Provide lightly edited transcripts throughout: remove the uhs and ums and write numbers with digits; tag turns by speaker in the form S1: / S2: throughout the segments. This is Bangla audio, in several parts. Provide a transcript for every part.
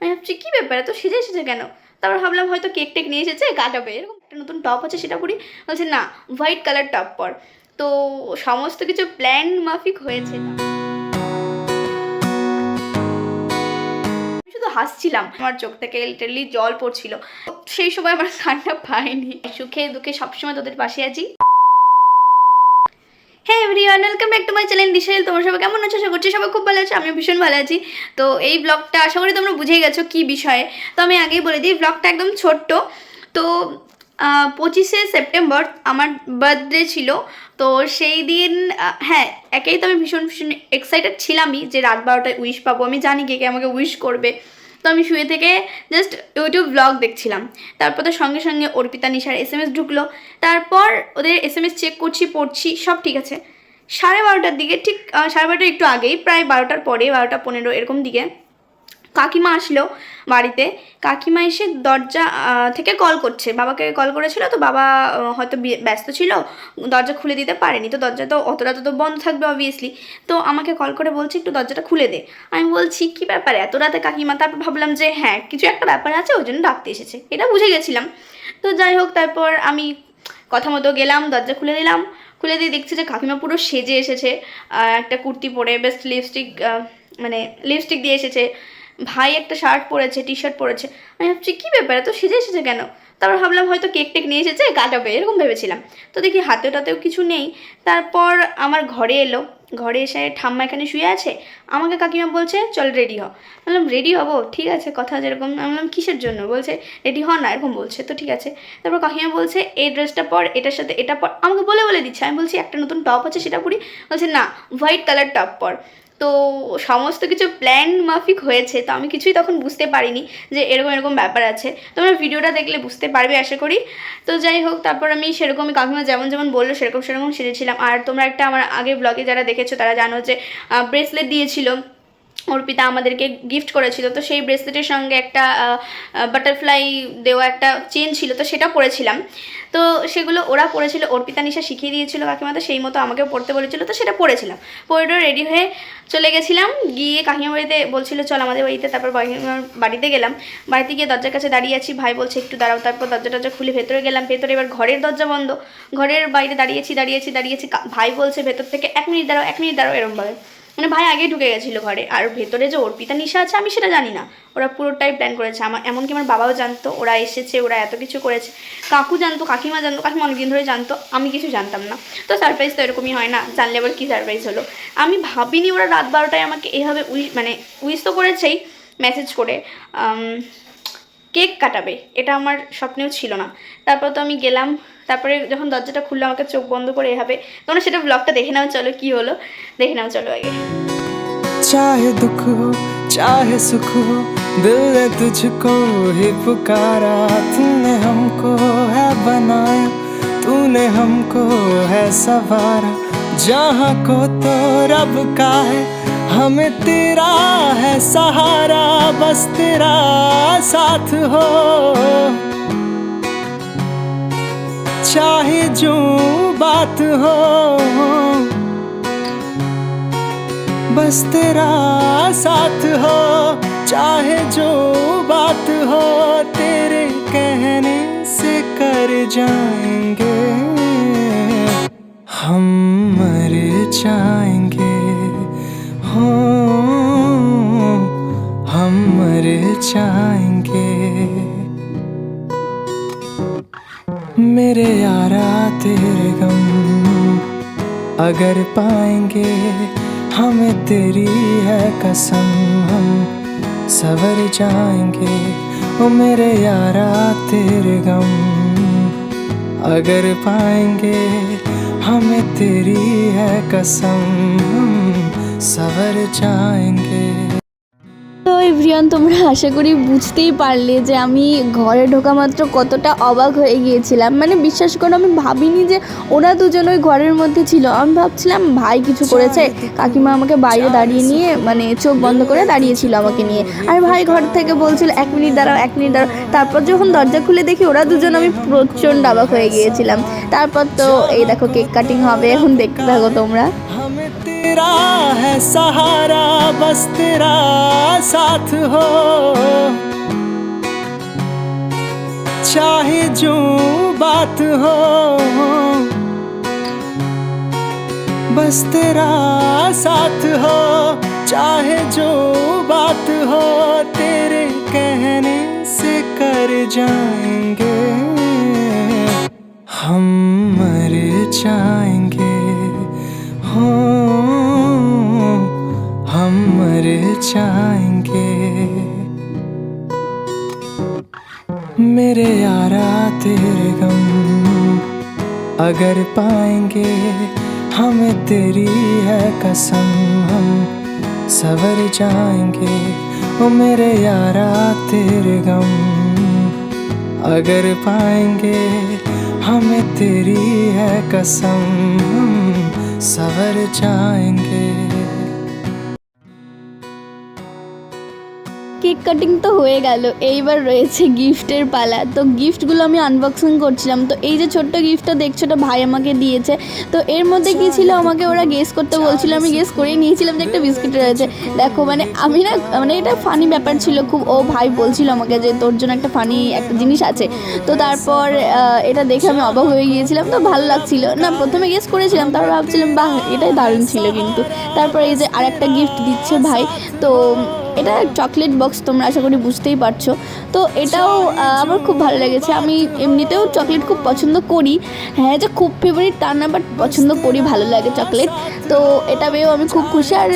S1: আমি ভাবছি কী ব্যাপার এত সেজে এসেছে কেন। তারপর ভাবলাম হয়তো কেক টেক নিয়ে এসেছে কাটাবে, এরকম একটা নতুন টপ আছে সেটা পরি। বলছে না, হোয়াইট কালার টপ পর। তো সমস্ত কিছু প্ল্যান মাফিক হয়েছে। শুধু হাসছিলাম, আমার চোখ থেকে লিটারলি জল পড়ছিল। সেই সময় আমার কান্না পায়নি। সুখে দুঃখে সবসময় তোদের পাশে আছি। হ্যাঁ everyone, welcome back to my channel Dishail. তোমরা সবাই কেমন আছো? আশা করছি সবাই খুব ভালো আছো, আমিও ভীষণ ভালো আছি। তো এই ব্লগটা আশা করি তোমরা বুঝেই গেছো কী বিষয়ে। তো আমি আগেই বলে দিই, ব্লগটা একদম ছোট্ট। তো 25শে সেপ্টেম্বর আমার বার্থডে ছিল। তো সেই দিন হ্যাঁ একেই তো আমি ভীষণ ভীষণ এক্সাইটেড ছিলামই যে রাত 12টায় উইশ পাবো। আমি জানি কে কে আমাকে উইশ করবে। তো আমি শুয়ে থেকে জাস্ট ইউটিউব ব্লগ দেখছিলাম। তারপর তো সঙ্গে সঙ্গে অর্পিতা নিশার SMS ঢুকলো। তারপর ওদের SMS চেক করছি, পড়ছি, সব ঠিক আছে। 12:30টার দিকে, ঠিক 12:30টার একটু আগেই, প্রায় 12টার পরে, 12:15 এরকম দিকে কাকিমা আসলো বাড়িতে। কাকিমা এসে দরজা থেকে কল করছে, বাবাকে কল করেছিল। তো বাবা হয়তো ব্যস্ত ছিল, দরজা খুলে দিতে পারেনি। তো দরজা তো অত রাতে তো বন্ধ থাকবে অবভিয়াসলি। তো আমাকে কল করে বলছে একটু দরজাটা খুলে দে। আমি বলছি কী ব্যাপার এত রাতে কাকিমা? তারপর ভাবলাম যে হ্যাঁ কিছু একটা ব্যাপার আছে, ওই জন্য ডাকতে এসেছে, এটা বুঝে গেছিলাম। তো যাই হোক, তারপর আমি কথা মতো গেলাম, দরজা খুলে দিলাম। খুলে দিয়ে দেখছি যে কাকিমা পুরো সেজে এসেছে, একটা কুর্তি পরে, বেস্ট লিপস্টিক, মানে লিপস্টিক দিয়ে এসেছে। ভাই একটা শার্ট পরেছে, টি শার্ট পরেছে। আমি ভাবছি কী ব্যাপার এত সেজে এসেছে কেন। তারপর ভাবলাম হয়তো কেক টেক নিয়ে এসেছে কাটাবে, এরকম ভেবেছিলাম। তো দেখি হাতেও কিছু নেই। তারপর আমার ঘরে এলো, ঘরে এসে ঠাম্মা এখানে শুয়ে আছে। আমাকে কাকিমা বলছে চল রেডি হ। বললাম রেডি হবো, ঠিক আছে, কথা যেরকম। আমি বললাম কিসের জন্য? বলছে রেডি হ না, এরকম বলছে। তো ঠিক আছে। তারপর কাকিমা বলছে এই ড্রেসটা পর, এটার সাথে এটা পর, আমাকে বলে দিচ্ছে। আমি বলছি একটা নতুন টপ আছে সেটা পরি। বলছে না, হোয়াইট কালার টপ পর। তো সমস্ত কিছু প্ল্যান মাফিক হয়েছে। তো আমি কিছুই তখন বুঝতে পারিনি যে এরকম এরকম ব্যাপার আছে। তোমরা ভিডিওটা দেখলে বুঝতে পারবে আশা করি। তো যাই হোক, তারপর আমি সেরকমই কাকিমা যেমন যেমন বললো সেরকম সেরেছিলাম। আর তোমরা একটা আমার আগে ব্লগে যারা দেখেছো তারা জানো যে ব্রেসলেট দিয়েছিল অর্পিতা, আমাদেরকে গিফট করেছিল। তো সেই ব্রেসলেটের সঙ্গে একটা বাটারফ্লাই দেওয়া একটা চেন ছিল, তো সেটা পরেছিলাম। তো সেগুলো ওরা পরেছিল, অর্পিতা নিশা শিখিয়ে দিয়েছিল কাকিমা, তো সেই মতো আমাকেও পড়তে বলেছিল। তো সেটা পরেছিলাম, পরে রেডি হয়ে চলে গেছিলাম। গিয়ে কাকিমা বাড়িতে বলছিল চল আমাদের বাড়িতে। তারপর বাড়িতে গেলাম। বাড়িতে গিয়ে দরজার কাছে দাঁড়িয়ে আছি, ভাই বলছে একটু দাঁড়াও। তারপর দরজা খুলে ভেতরে গেলাম। ভেতরে এবার ঘরের দরজা বন্ধ, ঘরের বাইরে দাঁড়িয়েছি। ভাই বলছে ভেতর থেকে 1 মিনিট দাঁড়াও, 1 মিনিট দাঁড়াও, এরমভাবে। মানে ভাই আগেই ঢুকে গেছিলো ঘরে। আর ভেতরে যে অর্পিতা নিশা আছে আমি সেটা জানি না, ওরা পুরোটাই প্ল্যান করেছে। এমনকি আমার বাবাও জানতো ওরা এসেছে, ওরা এত কিছু করেছে। কাকু জানতো, কাকিমা জানতো, কাকিমা অনেকদিন ধরে জানতো, আমি কিছু জানতাম না। তো সারপ্রাইজ তো এরকমই হয় না, জানলে আবার কী সারপ্রাইজ হলো। আমি ভাবিনি ওরা রাত 12টায় আমাকে এইভাবে উইশ তো করেছেই মেসেজ করে কেক কাটাবে, এটা আমার স্বপ্নেও ছিল না। তারপর তো আমি গেলাম। তারপরে যখন দরজাটা খুললো আমাকে চোখ বন্ধ করে এভাবে, তোমরা সেটা ব্লগটা দেখে নাও, চলো কি হলো দেখে নাও, চলো আগে।
S2: चाहे दुख हो चाहे सुख हो, दिल ने तुझको ही पुकारा। तूने हमको है बनाया, तूने हमको है सवारा। जहाँ को तो रब का है, हमें तेरा है सहारा। बस तेरा साथ हो, चाहे जो बात हो, बस तेरा साथ हो, चाहे जो बात हो। तेरे कहने से कर जाएंगे, हम मर जाएंगे, हो हम मर जाएंगे। मेरे यारा तेरे गम अगर पाएंगे, हमें तेरी है कसम, हम सवर जाएंगे। ओ मेरे यारा तेरे गम अगर पाएंगे, हमें तेरी है कसम, हम सवर जाएंगे।
S3: তো এভরিওয়ান, তোমরা আশা করি বুঝতেই পারলে যে আমি ঘরে ঢোকা মাত্র কতটা অবাক হয়ে গিয়েছিলাম। মানে বিশ্বাস করো, আমি ভাবিনি যে ওরা দুজন ওই ঘরের মধ্যে ছিল। আমি ভাবছিলাম ভাই কিছু করেছে। কাকিমা আমাকে বাইরে দাঁড়িয়ে নিয়ে, মানে চোখ বন্ধ করে দাঁড়িয়েছিল আমাকে নিয়ে। আর ভাই ঘর থেকে বলছিল 1 মিনিট দাঁড়াও, 1 মিনিট দাঁড়াও। তারপর যখন দরজা খুলে দেখি ওরা দুজন, আমি প্রচণ্ড অবাক হয়ে গিয়েছিলাম। তারপর তো এই দেখো কেক কাটিং হবে, এখন দেখতে থাকো তোমরা।
S2: तेरा है सहारा, बस तेरा साथ हो। जो बात हो, बस तेरा साथ हो, चाहे जो बात हो, तेरे कहने से कर जाएंगे, हम मर जाएंगे, हो हम मर जाएंगे। मेरे यारा तेरे गम अगर पाएंगे, हमें तेरी है कसम, हम सवर जाएंगे। ओ मेरे यारा तेरे गम अगर पाएंगे, हमें तेरी है कसम, हम सवर जाएंगे।
S3: কেক কাটিং তো হয়ে গেল, এইবার রয়েছে গিফটের পালা। তো গিফটগুলো আমি আনবক্সিং করছিলাম। তো এই যে ছোট্ট গিফটটা দেখছো, ওটা ভাই আমাকে দিয়েছে। তো এর মধ্যে কী ছিল আমাকে ওরা গেস করতে বলছিল, আমি গেস করেই নিয়েছিলাম যে একটা বিস্কিট রয়েছে। দেখো মানে আমি না, মানে এটা ফানি ব্যাপার ছিল খুব। ও ভাই বলছিল আমাকে যে তোর জন্য একটা ফানি একটা জিনিস আছে। তো তারপর এটা দেখে আমি অবাক হয়ে গিয়েছিলাম। তো ভালো লাগছিল না, প্রথমে গেস করেছিলাম, তারপর ভাবছিলাম বাহ এটাই দারুণ ছিল কিন্তু। তারপর এই যে আরেকটা গিফট দিচ্ছে ভাই, তো এটা চকলেট বক্স, তোমরা আশা করি বুঝতেই পারছো। তো এটাও আমার খুব ভালো লেগেছে। আমি এমনিতেও চকলেট খুব পছন্দ করি, হ্যাঁ যে খুব ফেভারিট তা না, বাট পছন্দ করি, ভালো লাগে চকলেট। তো এটা পেয়েও আমি খুব খুশি। আর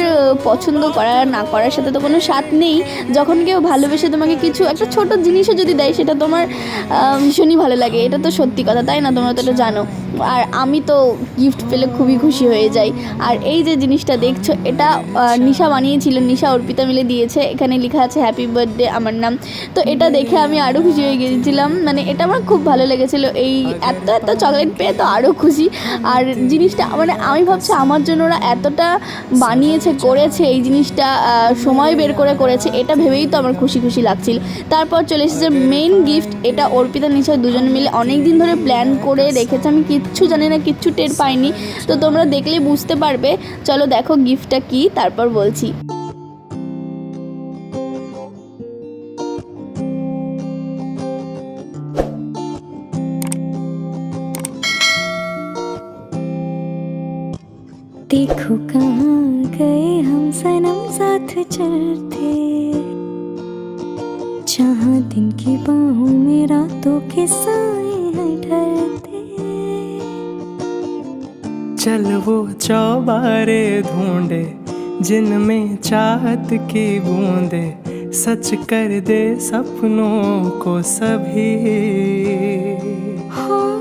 S3: পছন্দ করা না করার সাথে তো কোনো স্বাদ নেই। যখন কেউ ভালোবেসে তোমাকে কিছু একটা ছোট জিনিসও যদি দেয়, সেটা তোমার ভীষণই ভালো লাগে। এটা তো সত্যি কথা, তাই না? তোমরা তো এটা জানো। আর আমি তো গিফট পেলে খুবই খুশি হয়ে যাই। আর এই যে জিনিসটা দেখছো, এটা নিশা বানিয়েছিল, নিশা অর্পিতা মিলে দিয়েছে। এখানে লেখা আছে হ্যাপি বার্থডে আমার নাম। তো এটা দেখে আমি আরও খুশি হয়ে গিয়েছিলাম, মানে এটা আমার খুব ভালো লেগেছিলো। এই এত এত চকলেট পেয়ে তো আরও খুশি। আর জিনিসটা মানে আমি ভাবছি আমার জন্য ওরা এতটা বানিয়েছে, করেছে, এই জিনিসটা সময় বের করে করেছে, এটা ভেবেই তো আমার খুশি খুশি লাগছিল। তারপর চলে এসেছে মেইন গিফট। এটা অর্পিতা নিশা দুজনে মিলে অনেক দিন ধরে প্ল্যান করে রেখেছে। আমি কিচ্ছু জানি না, কিচ্ছু টের পাইনি। তো তোমরা দেখলেই বুঝতে পারবে। চলো দেখো গিফটটা কী, তারপর বলছি।
S4: देखो कहाँ गए हम सनम साथ चलते, जहाँ दिन की बाहों में रातों के साए हैं ढलते।
S2: चल वो चौबारे ढूंढे, जिनमें चाहत की बूंदे, सच कर दे सपनों को सभी।
S4: हाँ,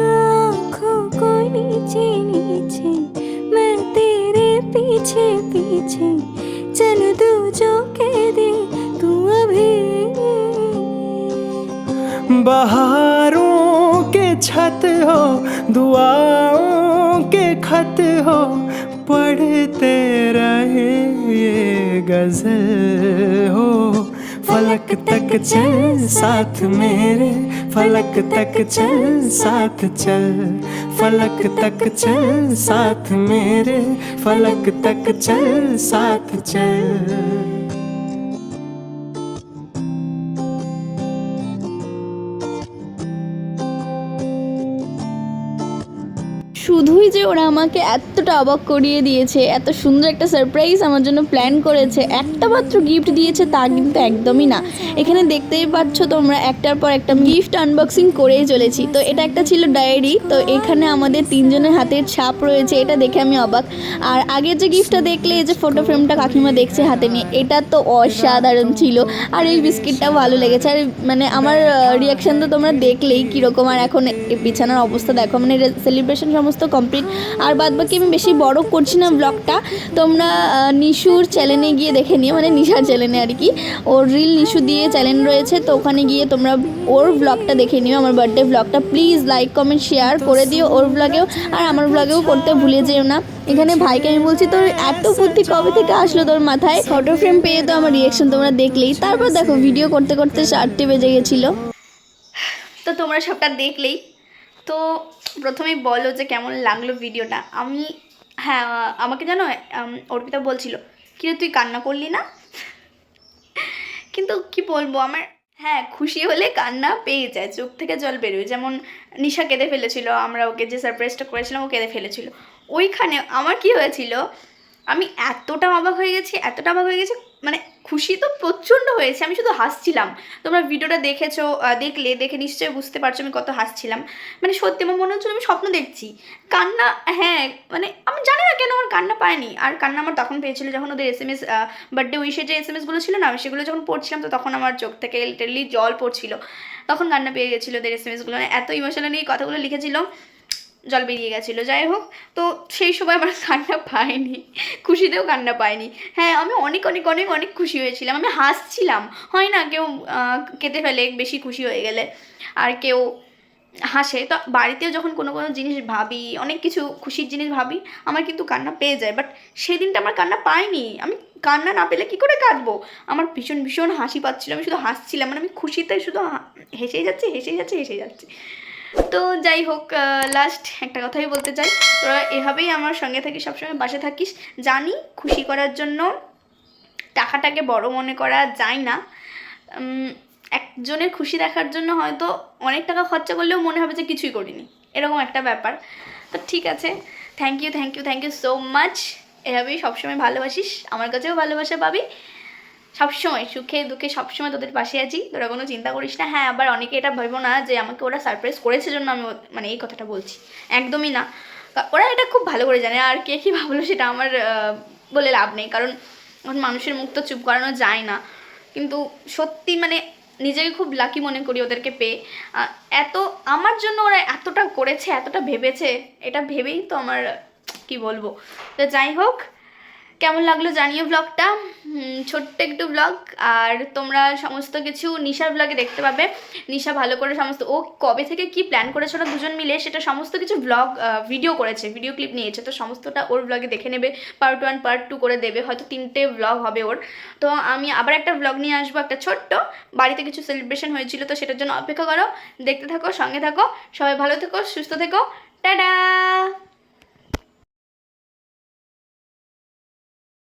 S4: आँखों को नीचे नीचे, मैं तेरे पीछे पीछे, चल दो जो कह दे तू अभी।
S2: बहारों के छत हो, दुआओं के खत हो, पढ़ते रहे ये गजल हो। फलक तक चल साथ मेरे, फलक तक चल साथ चल, फलक तक चल साथ मेरे, फलक तक चल साथ चल।
S3: শুধুই যে ওরা আমাকে এতটা অবাক করিয়ে দিয়েছে, এত সুন্দর একটা সারপ্রাইজ আমার জন্য প্ল্যান করেছে, একটা মাত্র গিফট দিয়েছে তা কিন্তু একদমই না। এখানে দেখতেই পাচ্ছ তোমরা একটার পর একটা গিফট আনবক্সিং করেই চলেছি। তো এটা একটা ছিল ডায়েরি। তো এখানে আমাদের তিনজনের হাতের ছাপ রয়েছে, এটা দেখে আমি অবাক। আর আগের যে গিফটটা দেখলে, এই যে ফটো ফ্রেমটা কাকিমা দেখছে হাতে নিয়ে, এটা তো অসাধারণ ছিল। আর এই বিস্কিটটাও ভালো লেগেছে। আর মানে আমার রিয়াকশান তো তোমরা দেখলেই কীরকম। আর এখন বিছানার অবস্থা দেখো, মানে সেলিব্রেশন সমস্ত কমপ্লিট। আর বাদ বাকি আমি বেশি বড় করছি না ব্লগটা, তোমরা নিশুর চ্যানেলে গিয়ে দেখে নিও, মানে নিশার চ্যানেলে আর কি। ওর রিল নিশু দিয়ে চ্যানেল রয়েছে, তো ওখানে গিয়ে তোমরা ওর ব্লগটা দেখে নিও, আমার বার্থডে ব্লগটা। প্লিজ লাইক কমেন্ট শেয়ার করে দিও ওর ব্লগেও, আর আমার ব্লগেও করতে ভুলে যেও না। এখানে ভাইকে আমি বলছি তোর এত বুদ্ধি কবে থেকে আসলো তোর মাথায়? ফটো ফ্রেম পেয়ে তো আমার রিয়াকশন তোমরা দেখলেই। তারপর দেখো ভিডিও করতে করতে 4টে বেজে গেছিলো।
S1: তো তোমরা সবটা দেখলেই। তো প্রথমেই বলো যে কেমন লাগলো ভিডিওটা। আমি হ্যাঁ, আমাকে জানো অর্পিতা বলছিল কিরে তুই কান্না করলি না, কিন্তু কি বলবো, আমার হ্যাঁ, খুশি হলে কান্না পেয়ে যায়, চোখ থেকে জল বেরোয়। যেমন নিশা কেঁদে ফেলেছিল, আমরা ওকে যে সারপ্রাইজটা করেছিলাম ও কেঁদে ফেলেছিল। ওইখানে আমার কি হয়েছিল, আমি এতটা অবাক হয়ে গেছি, এতটা অবাক হয়ে গেছি, মানে খুশি তো প্রচণ্ড হয়েছে, আমি শুধু হাসছিলাম। তোমরা ভিডিওটা দেখেছো, দেখে নিশ্চয়ই বুঝতে পারছো আমি কত হাসছিলাম। মানে সত্যি আমার মনে হচ্ছিল আমি স্বপ্ন দেখছি। কান্না, হ্যাঁ, মানে আমি জানি না কেন আমার কান্না পায়নি। আর কান্না আমার তখন পেয়েছিল যখন ওদের SMS, বার্থডে উইশের যে SMS গুলো ছিল না, সেগুলো যখন পড়ছিলাম, তো তখন আমার চোখ থেকে লিটারলি জল পড়ছিল। তখন কান্না পেয়ে গেছিলো ওদের SMS গুলো, মানে এত ইমোশনালি কথাগুলো লিখেছিল, জল বেরিয়ে গেছিলো। যাই হোক, তো সেই সময় আমার কান্না পায়নি, খুশিতেও কান্না পায়নি। হ্যাঁ, আমি অনেক অনেক অনেক অনেক খুশি হয়েছিলাম, আমি হাসছিলাম। হয় না, কেউ কেঁদে ফেলে বেশি খুশি হয়ে গেলে, আর কেউ হাসে। তো বাড়িতেও যখন কোনো কোনো জিনিস ভাবি, অনেক কিছু খুশির জিনিস ভাবি, আমার কিন্তু কান্না পেয়ে যায়। বাট সেদিনটা আমার কান্না পায়নি। আমি কান্না না পেলে কী করে কাঁদবো? আমার ভীষণ ভীষণ হাসি পাচ্ছিল, আমি শুধু হাসছিলাম, মানে আমি খুশিতে শুধু হেসেই যাচ্ছি, হেসেই যাচ্ছি, হেসেই যাচ্ছি। তো যাই হোক, লাস্ট একটা কথাই বলতে চাই, তোরা এভাবেই আমার সঙ্গে থাকিস, সবসময় পাশে থাকিস। জানি খুশি করার জন্য টাকাটাকে বড় মনে করা যায় না। একজনের খুশি দেখার জন্য হয়তো অনেক টাকা খরচা করলেও মনে হবে যে কিছুই করিনি, এরকম একটা ব্যাপার। তো ঠিক আছে, thank you thank you thank you so much. এভাবেই সবসময় ভালোবাসিস, আমার কাছেও ভালোবাসা পাবি সবসময়, সুখে দুঃখে সবসময় তোদের পাশে আছি, তোরা কোনো চিন্তা করিস না। হ্যাঁ, আবার অনেকে এটা ভেবো না যে আমাকে ওরা সারপ্রাইজ করেছে জন্য আমি মানে এই কথাটা বলছি, একদমই না। ওরা এটা খুব ভালো করে জানে। আর কে কী ভাবলো সেটা আমার বলে লাভ নেই, কারণ এখন মানুষের মুখ তো চুপ করানো যায় না। কিন্তু সত্যি মানে নিজেকে খুব লাকি মনে করি ওদেরকে পেয়ে। এত আমার জন্য ওরা এতটা করেছে, এতটা ভেবেছে, এটা ভেবেই তো আমার কি বলবো। তো যাই হোক, কেমন লাগলো জানিও ব্লগটা, ছোট্ট একটু ব্লগ। আর তোমরা সমস্ত কিছু নিশার ব্লগে দেখতে পাবে। নিশা ভালো করে সমস্ত, ও কবে থেকে কি প্ল্যান করেছে ওরা দুজন মিলে, সেটা সমস্ত কিছু ব্লগ ভিডিও করেছে, ভিডিও ক্লিপ নিয়েছে। তো সমস্তটা ওর ব্লগে দেখে নেবে, পার্ট 1 পার্ট 2 করে দেবে, হয়তো 3টে ব্লগ হবে ওর। তো আমি আবার একটা ব্লগ নিয়ে আসবো, একটা ছোট্ট, বাড়িতে কিছু সেলিব্রেশন হয়েছিল, তো সেটার জন্য অপেক্ষা করো, দেখতে থাকো, সঙ্গে থাকো, সবাই ভালো থেকো, সুস্থ থেকো, টাটা।